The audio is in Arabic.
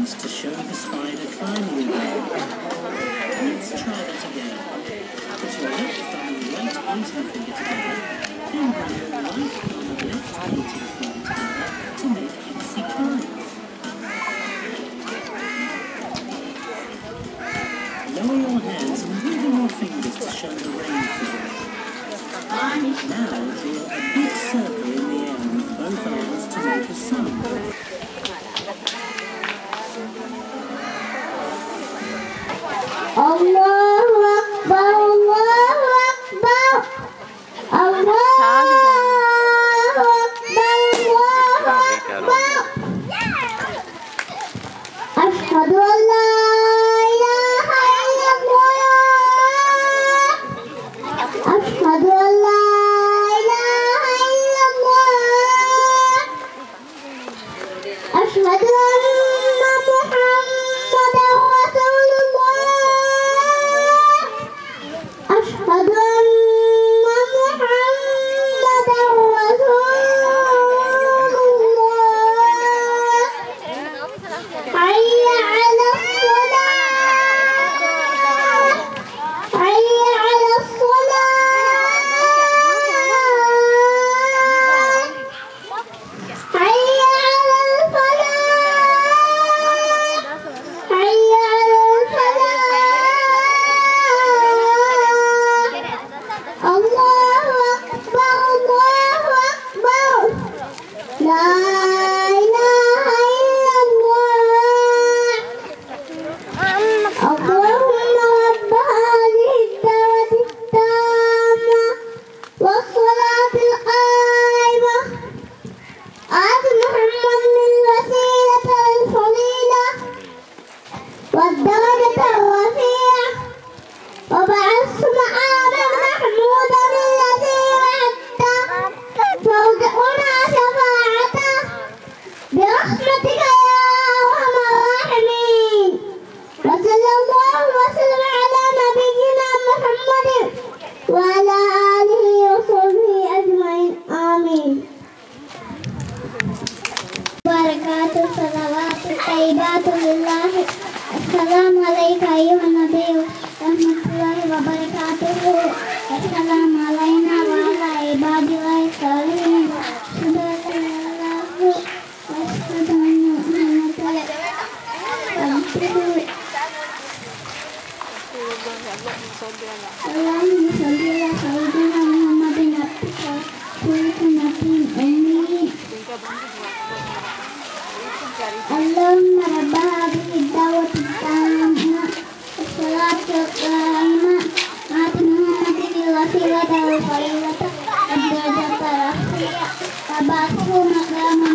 hands to show the spider climbing again. Let's try that again. Put your left thumb and right pointing finger together, then bring your right thumb and left pointing finger together to make Itsy climb. Lower your hands and wiggle your fingers to show the rain figure. Now draw a big circle in the air with both arms to make a sun. Allahu Akbar, Allahu Akbar, Allahu Akbar, Allahu Akbar. Ashhadu an la ilaha illallah. Ashhadu an la ilaha illallah. Ashhadu anna Muhammadan Rasulullah. أشهد أن محمدا رسول الله. حي على الصلاة، حي على الصلاة، حي على الفلاح، حي على الفلاح. الله أكبر، الله أكبر، لا إله إلا الله. اللهم رب هذه الدعوة التامة والصلاة القائمة آت محمد الوسيلة والفضيلة والدرجة الرفيعة وبعث مقاما محمودا الذي وعدته وارزقنا شفاعته برحمتك يا أرحم الراحمين. وصلى الله وسلم على نبينا محمد وعلى آله وصحبه أجمعين آمين. بركاته صلوات طيبات لله. السلام عليك أيها النبي ورحمة الله وبركاته. السلام علينا وعلى عباد الله الصالحين. أشهد أن لا إله إلا الله وأشهد أن محمدا عبده. اللهم صل على سيدنا محمد عبدك ورسولك النبي الأمي. اللهم رب هذه الدعوة التامة والصلاة القائمة آت محمد الوسيلة والفضيلة والدرجة الرفيعة وبعثه مقاما